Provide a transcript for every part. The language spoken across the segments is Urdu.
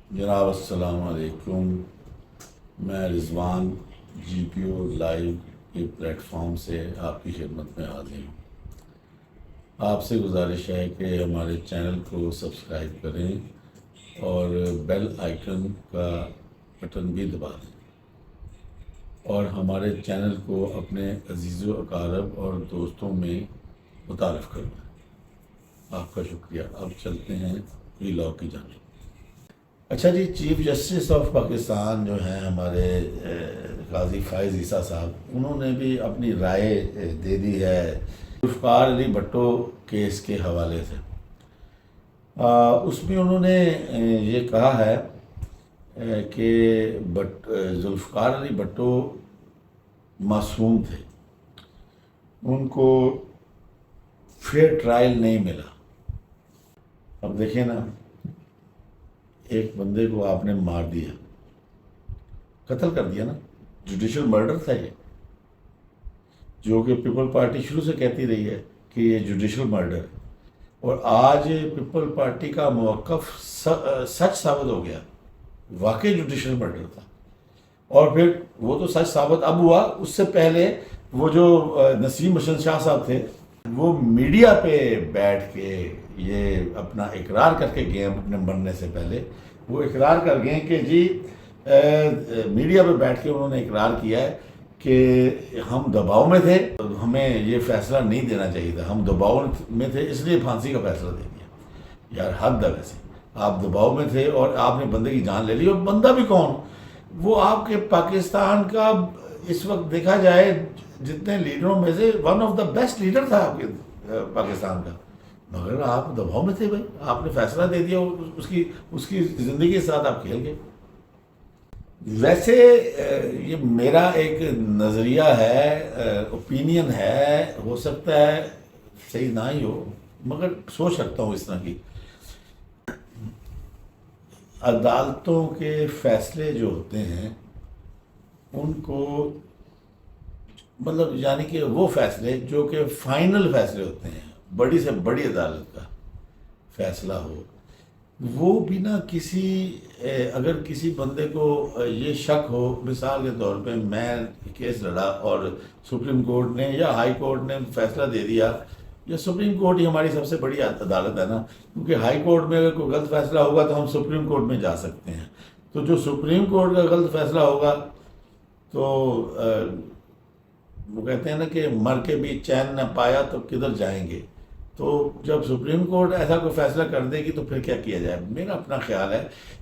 جناب السلام علیکم. میں رضوان جی پی او لائیو کے پلیٹ فارم سے آپ کی خدمت میں حاضر ہوں. آپ سے گزارش ہے کہ ہمارے چینل کو سبسکرائب کریں اور بیل آئیکن کا بٹن بھی دبا دیں اور ہمارے چینل کو اپنے عزیز و اقارب اور دوستوں میں متعارف کروائیں. آپ کا شکریہ. اب چلتے ہیں وی لاء کی جانب. اچھا جی، چیف جسٹس آف پاکستان جو ہیں ہمارے قاضی فائز عیسیٰ صاحب، انہوں نے بھی اپنی رائے دے دی ہے ذوالفقار علی بھٹو کیس کے حوالے سے. اس میں انہوں نے یہ کہا ہے کہ ذوالفقار علی بھٹو معصوم تھے، ان کو فیئر ٹرائل نہیں ملا. اب دیکھیں نا، ایک بندے کو آپ نے مار دیا، قتل کر دیا نا، جوڈیشل مرڈر تھا یہ، جو کہ پیپل پارٹی شروع سے کہتی رہی ہے کہ یہ جوڈیشل مرڈر ہے. اور آج پیپل پارٹی کا موقف سچ ثابت ہو گیا، واقعی جوڈیشل مرڈر تھا. اور پھر وہ تو سچ ثابت اب ہوا، اس سے پہلے وہ جو نسیم حسن شاہ صاحب تھے، وہ میڈیا پہ بیٹھ کے یہ اپنا اقرار کر کے گئے. اپنے مرنے سے پہلے وہ اقرار کر گئے کہ جی میڈیا پہ بیٹھ کے انہوں نے اقرار کیا ہے کہ ہم دباؤ میں تھے، ہمیں یہ فیصلہ نہیں دینا چاہیے تھا، ہم دباؤ میں تھے اس لیے پھانسی کا فیصلہ دے دیا. یار حد ہے. ویسے آپ دباؤ میں تھے اور آپ نے بندے کی جان لے لی. اور بندہ بھی کون؟ وہ آپ کے پاکستان کا اس وقت دیکھا جائے جتنے لیڈروں میں سے one of the best leader تھا آپ کے پاکستان کا، مگر آپ دباؤ میں تھے. بھائی آپ نے فیصلہ دے دیا، اس کی زندگی کے ساتھ آپ کھیل گئے. ویسے یہ میرا ایک نظریہ ہے، اوپینین ہے، ہو سکتا ہے صحیح نہ ہی ہو، مگر سوچ رکھتا ہوں اس طرح کی. عدالتوں کے فیصلے جو ہوتے ہیں ان کو مطلب یعنی کہ وہ فیصلے جو کہ فائنل فیصلے ہوتے ہیں، بڑی سے بڑی عدالت کا فیصلہ ہو، وہ بنا کسی اگر کسی بندے کو یہ شک ہو، مثال کے طور پہ میں کیس لڑا اور سپریم کورٹ نے یا ہائی کورٹ نے فیصلہ دے دیا، یا سپریم کورٹ ہی ہماری سب سے بڑی عدالت ہے نا، کیونکہ ہائی کورٹ میں اگر کوئی غلط فیصلہ ہوگا تو ہم سپریم کورٹ میں جا سکتے ہیں. تو جو سپریم کورٹ کا غلط فیصلہ ہوگا تو وہ کہتے ہیں نا کہ مر کے بھی چین نہ پایا تو کدھر جائیں گے. تو جب سپریم کورٹ ایسا کوئی فیصلہ کر دے گی تو پھر کیا کیا جائے؟ میرا اپنا خیال ہے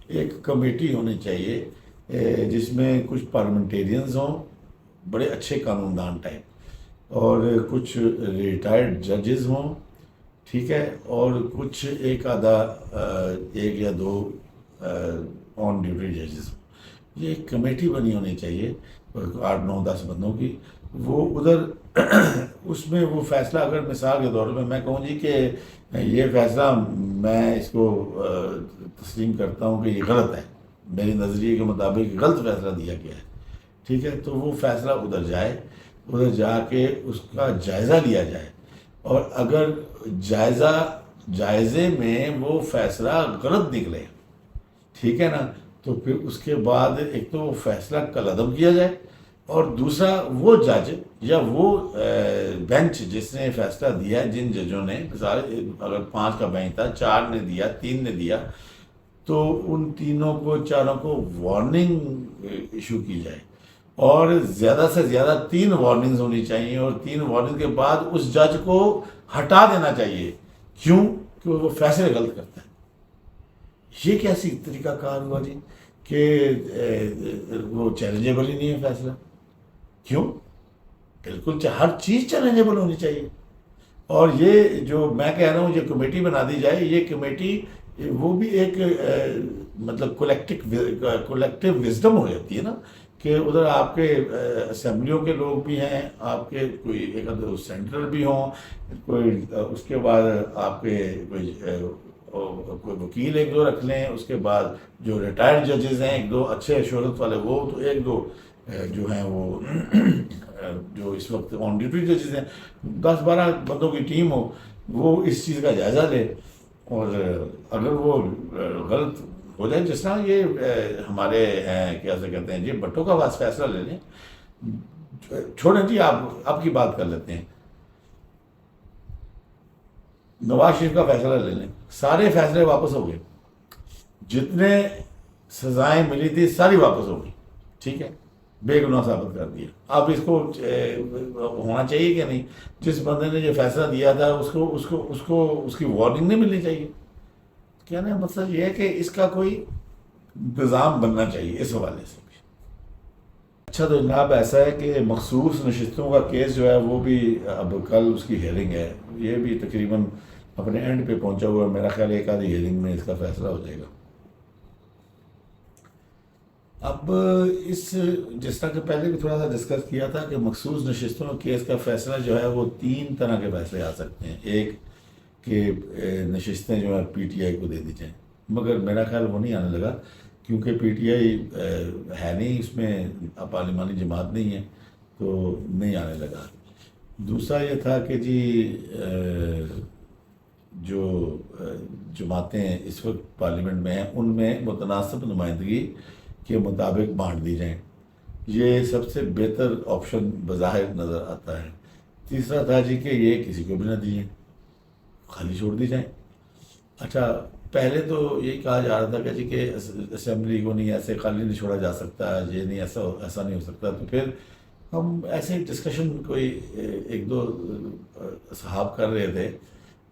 ایک کمیٹی ہونی چاہیے جس میں کچھ پارلیمنٹیرینز ہوں، بڑے اچھے قانون دان ٹائپ، اور کچھ ریٹائرڈ ججز ہوں، ٹھیک ہے، اور کچھ ایک آدھا ایک یا دو آن ڈیوٹی ججز ہوں. یہ ایک کمیٹی بنی ہونی چاہیے 8 9 10 بندوں کی. وہ ادھر اس میں وہ فیصلہ، اگر مثال کے طور پہ میں کہوں جی کہ یہ فیصلہ میں اس کو تسلیم کرتا ہوں کہ یہ غلط ہے، میری نظریے کے مطابق غلط فیصلہ دیا گیا ہے، ٹھیک ہے، تو وہ فیصلہ ادھر جائے، ادھر جا کے اس کا جائزہ لیا جائے. اور اگر جائزے میں وہ فیصلہ غلط نکلے، ٹھیک ہے نا، تو پھر اس کے بعد ایک تو وہ فیصلہ کالعدم کیا جائے، اور دوسرا وہ جج یا وہ بینچ جس نے فیصلہ دیا، جن ججوں نے اگر 5 کا بینچ تھا، 4 نے دیا، 3 نے دیا، تو ان تینوں کو، چاروں کو وارننگ ایشو کی جائے. اور زیادہ سے زیادہ 3 وارننگز ہونی چاہیے، اور 3 وارننگ کے بعد اس جج کو ہٹا دینا چاہیے. کیوں؟ کہ وہ فیصلے غلط کرتا ہے. یہ کیسی طریقہ کار ہوا جی کہ وہ چیلنجیبل ہی نہیں ہے فیصلہ؟ کیوں؟ بالکل ہر چیز چیلنجیبل ہونی چاہیے. اور یہ جو میں کہہ رہا ہوں یہ کمیٹی بنا دی جائے، یہ کمیٹی وہ بھی ایک مطلب کولیکٹیو وزڈم ہو جاتی ہے نا، کہ ادھر آپ کے اسمبلیوں کے لوگ بھی ہیں، آپ کے کوئی ایک سینٹرل بھی ہوں، کوئی اس کے بعد آپ کے کوئی وکیل 1 2 رکھ لیں، اس کے بعد جو ریٹائرڈ ججز ہیں 1 2 اچھے شہرت والے، وہ تو 1 2 جو ہیں وہ جو اس وقت آن ڈیوٹی ججز ہیں، 10 12 بندوں کی ٹیم ہو، وہ اس چیز کا جائزہ لے. اور اگر وہ غلط ہو جائے جس طرح یہ ہمارے ہیں کیا سے کہتے ہیں جی بھٹو کا بس فیصلہ لے لیں. چھوڑیں جی آپ کی بات کر لیتے ہیں. نواز شریف کا فیصلہ لے لیں, سارے فیصلے واپس ہو گئے, جتنے سزائیں ملی تھی ساری واپس ہو گئی, ٹھیک ہے, بے گناہ ثابت کر دیا. اب اس کو ہونا چاہیے کہ نہیں, جس بندے نے جو فیصلہ دیا تھا اس کی وارننگ نہیں ملنی چاہیے. کہنے کا مطلب یہ ہے کہ اس کا کوئی نظام بننا چاہیے اس حوالے سے. اچھا تو جناب ایسا ہے کہ مخصوص نشستوں کا کیس جو ہے وہ بھی اب کل اس کی ہیئرنگ ہے, یہ بھی تقریباً اپنے اینڈ پہ پہنچا ہوا ہے. میرا خیال ایک آدھی ہیئرنگ میں اس کا فیصلہ ہو جائے گا. اب جس طرح کہ پہلے بھی تھوڑا سا ڈسکس کیا تھا کہ مخصوص نشستوں کے کیس کا فیصلہ جو ہے وہ 3 طرح کے فیصلے آ سکتے ہیں. ایک کہ نشستیں جو ہیں پی ٹی آئی کو دے دی جائیں, مگر میرا خیال وہ نہیں آنے لگا کیونکہ پی ٹی آئی ہے نہیں, اس میں پارلیمانی جماعت نہیں ہے, تو نہیں آنے لگا. دوسرا یہ تھا کہ جی جو جماعتیں اس وقت پارلیمنٹ میں ہیں ان میں متناسب نمائندگی کے مطابق بانٹ دی جائیں. یہ سب سے بہتر آپشن بظاہر نظر آتا ہے. تیسرا تھا جی کہ یہ کسی کو بھی نہ دیجیں, خالی چھوڑ دی جائیں. اچھا پہلے تو یہی کہا جا رہا تھا کہ جی کہ اسمبلی کو نہیں ایسے خالی نہیں چھوڑا جا سکتا, یہ نہیں ایسا نہیں ہو سکتا. تو پھر ہم ایسے ڈسکشن کوئی 1-2 صحاب کر رہے تھے,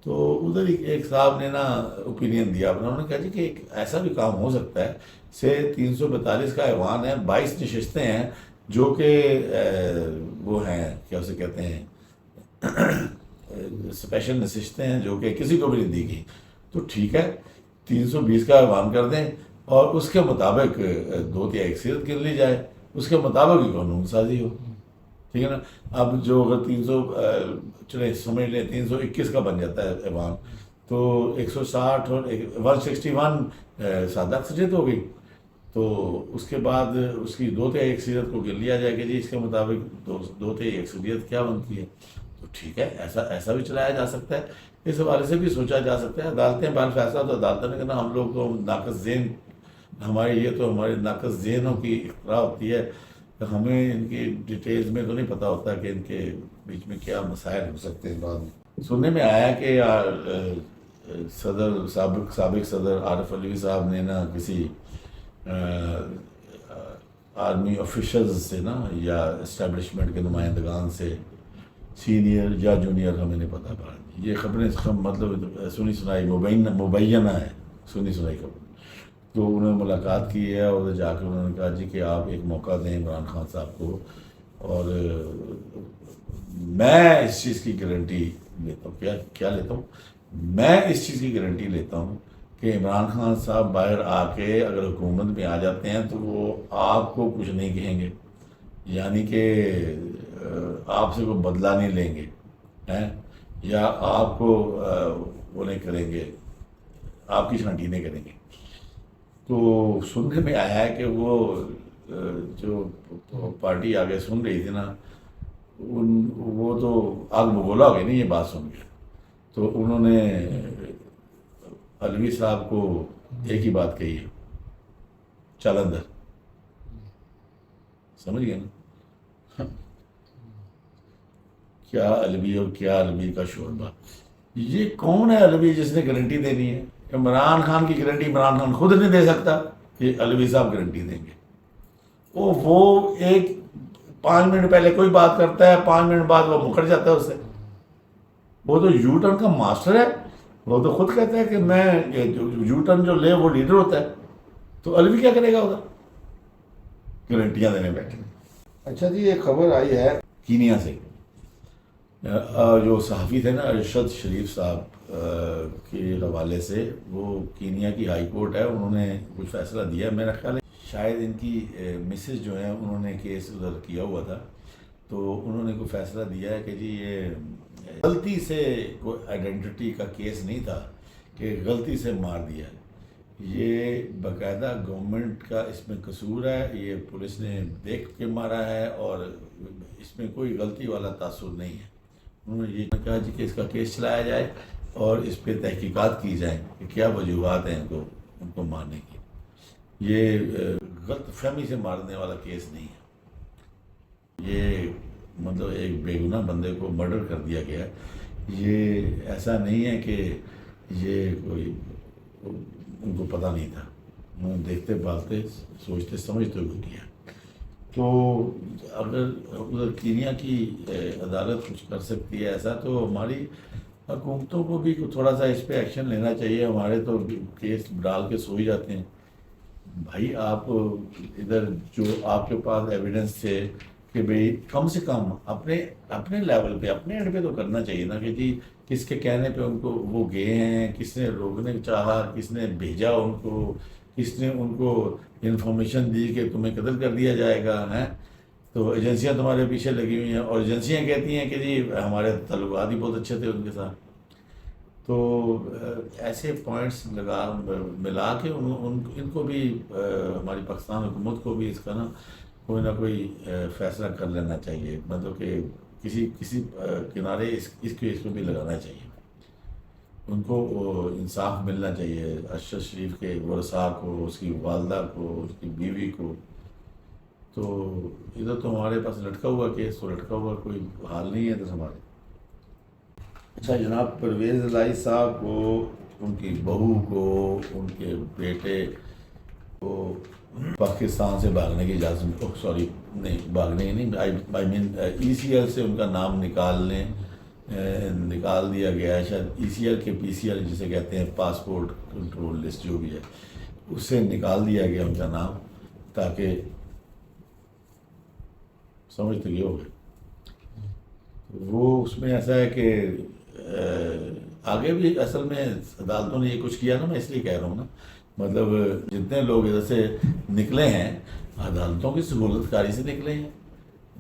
تو ادھر ایک صاحب نے نا اوپینین دیا, انہوں نے کہا جی کہ ایک ایسا بھی کام ہو سکتا ہے. 342 کا ایوان ہے, 22 نشستیں ہیں جو کہ وہ ہیں کیا اسے کہتے ہیں اسپیشل نشستیں ہیں جو کہ کسی کو بھی نہیں دی گئی. تو ٹھیک ہے 320 کا ایوان کر دیں اور اس کے مطابق 2/3 اکثریت گر لی جائے, اس کے مطابق ہی قانون سازی ہو, ٹھیک ہے نا. اب جو اگر 300 سمجھ لیں 321 کا بن جاتا ہے ایوان, تو 160 اور 161 سادہ اکثریت ہو گئی. تو اس کے بعد اس کی 2/3 اکثریت کو گر لیا جائے کہ جی اس کے مطابق 2/3 اکثریت کیا بنتی ہے. تو ٹھیک ہے ایسا بھی چلایا جا سکتا ہے, اس حوالے سے بھی سوچا جا سکتا ہے. عدالتیں بہر فیصلہ تو عدالتیں نے کہنا, ہم لوگ تو ناقص ذہن ہمارے ناقص ذہنوں کی اختراع ہوتی ہے, ہمیں ان کی ڈیٹیلز میں تو نہیں پتہ ہوتا کہ ان کے بیچ میں کیا مسائل ہو سکتے ہیں. بعد میں سننے میں آیا کہ سابق صدر عارف علوی صاحب نے نا کسی آرمی آفیشلز سے نا یا اسٹیبلشمنٹ کے نمائندگان سے, سینئر یا جونیئر ہمیں نہیں پتہ, یہ خبریں مطلب سنی سنائی مبینہ ہے, سنی سنائی خبر. تو انہوں نے ملاقات کی ہے اور جا کے انہوں نے کہا جی کہ آپ ایک موقع دیں عمران خان صاحب کو, اور میں اس چیز کی گارنٹی لیتا ہوں. کیا لیتا ہوں میں اس چیز کی گارنٹی لیتا ہوں کہ عمران خان صاحب باہر آ کے اگر حکومت میں آ جاتے ہیں تو وہ آپ کو کچھ نہیں کہیں گے, یعنی کہ آپ سے کوئی بدلہ نہیں لیں گے یا آپ کو وہ نہیں کریں گے, آپ کی چھانٹی نہیں کریں گے. تو سننے میں آیا ہے کہ وہ جو پارٹی آگے سن رہی تھی نا, وہ تو آگ بگولا ہو گئی نا یہ بات سن کے. تو انہوں نے علوی صاحب کو ایک ہی بات کہی ہے, چل اندر. سمجھ گئے نا کیا علوی اور کیا علوی کا شوربہ. یہ کون ہے علوی جس نے گارنٹی دینی ہے؟ عمران خان کی گارنٹی عمران خان خود نہیں دے سکتا کہ علوی صاحب گارنٹی دیں گے. وہ ایک 5 منٹ پہلے کوئی بات کرتا ہے, 5 منٹ بعد وہ مکر جاتا ہے اس سے. وہ تو یو ٹرن کا ماسٹر ہے, وہ تو خود کہتا ہے کہ میں یو ٹرن جو لے وہ لیڈر ہوتا ہے. تو علوی کیا کرے گا ادھر گارنٹیاں دینے بیٹھے. اچھا جی ایک خبر آئی ہے کینیا سے, جو صحافی تھے نا ارشد شریف صاحب کے حوالے سے. وہ کینیا کی ہائی کورٹ ہے, انہوں نے کچھ فیصلہ دیا. میرا خیال ہے شاید ان کی مسز جو ہیں انہوں نے کیس ادھر کیا ہوا تھا, تو انہوں نے کوئی فیصلہ دیا ہے کہ جی یہ غلطی سے کوئی آئیڈینٹی کا کیس نہیں تھا کہ غلطی سے مار دیا, یہ باقاعدہ گورنمنٹ کا اس میں قصور ہے, یہ پولیس نے دیکھ کے مارا ہے اور اس میں کوئی غلطی والا تاثر نہیں ہے. انہوں نے یہ کہا جی کہ اس کا کیس چلایا جائے اور اس پہ تحقیقات کی جائیں کہ کیا وجوہات ہیں ان کو مارنے کی. یہ غلط فہمی سے مارنے والا کیس نہیں ہے. یہ مطلب ایک بے گناہ بندے کو مرڈر کر دیا گیا. یہ ایسا نہیں ہے کہ یہ کوئی ان کو پتہ نہیں تھا، انہوں نے دیکھتے بھالتے سوچتے سمجھتے ہوئے کیا. تو اگر ادھر کینیا کی عدالت کچھ کر سکتی ہے ایسا، تو ہماری حکومتوں کو بھی تھوڑا سا اس پہ ایکشن لینا چاہیے. ہمارے تو کیس ڈال کے سو ہی جاتے ہیں. بھائی آپ ادھر جو آپ کے پاس ایویڈنس تھے کہ بھئی کم سے کم اپنے لیول پہ اپنے اینڈ پہ تو کرنا چاہیے نا کہ جی کس کے کہنے پہ ان کو وہ گئے ہیں، کس نے روکنے چاہا، کس نے بھیجا ان کو، کس نے ان کو انفارمیشن دی کہ تمہیں قتل کر دیا جائے گا ہیں. تو ایجنسیاں تمہارے پیچھے لگی ہوئی ہیں اور ایجنسیاں کہتی ہیں کہ جی ہمارے تعلقات ہی بہت اچھے تھے ان کے ساتھ. تو ایسے پوائنٹس ملا کے ان کو بھی ہماری پاکستان حکومت کو بھی اس کا نا کوئی نہ کوئی فیصلہ کر لینا چاہیے. مطلب کہ کسی کنارے اس کیس کو بھی لگانا چاہیے. ان کو انصاف ملنا چاہیے، اشرف شریف کے ورثاء کو، اس کی والدہ کو، اس کی بیوی کو. تو ادھر تو ہمارے پاس لٹکا ہوا کیس، تو لٹکا ہوا کوئی حال نہیں ہے ادھر ہمارے. اچھا جناب، پرویز الہی صاحب کو، ان کی بہو کو، ان کے بیٹے کو پاکستان سے بھاگنے کی اجازت، سوری نہیں بھاگنے کی نہیں، آئی مین ECL سے ان کا نام نکال دیا گیا ہے. شاید ECL کے PCL جسے کہتے ہیں پاسپورٹ کنٹرول لسٹ جو بھی ہے، اس سے نکال دیا گیا ان کا نام، تاکہ سمجھتے یہ ہو گئے. وہ اس میں ایسا ہے کہ آگے بھی اصل میں عدالتوں نے یہ کچھ کیا نا، میں اس لیے کہہ رہا ہوں نا، مطلب جتنے لوگ ادھر سے نکلے ہیں عدالتوں کی سہولت کاری سے نکلے ہیں.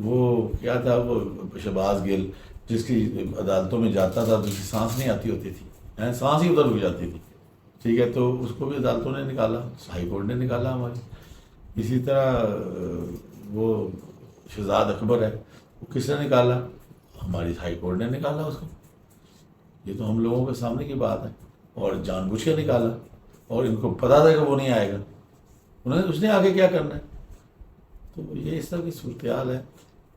وہ کیا تھا، وہ شہباز گل جس کی عدالتوں میں جاتا تھا تو اس کی سانس نہیں آتی ہوتی تھی، سانس ہی ادھر رک جاتی تھی. ٹھیک ہے، تو اس کو بھی عدالتوں نے نکالا، ہائی کورٹ نے نکالا ہماری. اسی طرح وہ شہزاد اکبر ہے، وہ کس نے نکالا؟ ہماری ہائی کورٹ نے نکالا اس کو. یہ تو ہم لوگوں کے سامنے کی بات ہے. اور جان بوجھ کے نکالا، اور ان کو پتا تھا کہ وہ نہیں آئے گا، اس نے آگے کیا کرنا ہے. تو یہ اس طرح کی صورتحال ہے.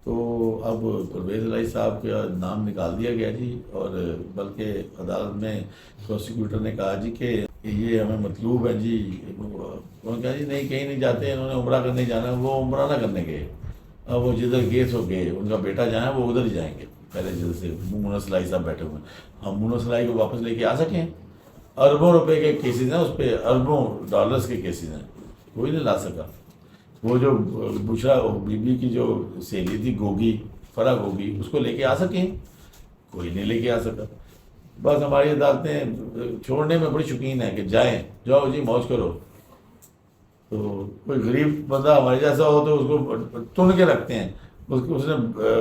تو اب پرویز الہی صاحب کا نام نکال دیا گیا جی، اور بلکہ عدالت میں پروسیکیوٹر نے کہا جی کہ یہ ہمیں مطلوب ہے جی. انہوں نے کہا جی نہیں، کہیں نہیں جاتے، انہوں نے عمرہ کرنے جانا ہے. وہ عمرہ نہ کرنے گئے، اب وہ جدھر کیس ہو گئے ان کا بیٹا جائیں وہ ادھر ہی جائیں گے. پہلے جیسے مونس الہی صاحب بیٹھے ہوئے ہیں، ہم مونس الہی کو واپس لے کے آ سکیں؟ اربوں روپے کے کیسز ہیں اس پہ، اربوں ڈالرز کے کیسز ہیں، کوئی نہیں لا سکا. وہ جو بشرا بی بی کی جو سہیلی تھی گوگی، فرا گوگی، اس کو لے کے آ سکیں؟ کوئی نہیں لے کے آ سکا. بس ہماری عدالتیں چھوڑنے میں بڑی شوقین ہیں کہ جائیں، جاؤ جی موج کرو. تو کوئی غریب بندہ ہمارے جیسا ہو تو اس کو تن کے رکھتے ہیں. اس نے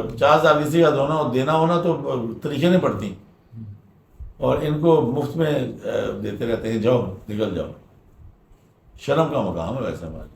50,000 کسی کا دینا ہونا تو طریقے نہیں پڑتی، اور ان کو مفت میں دیتے رہتے ہیں، جاؤ نکل جاؤ. شرم کا مقام ہے ویسے ہمارے.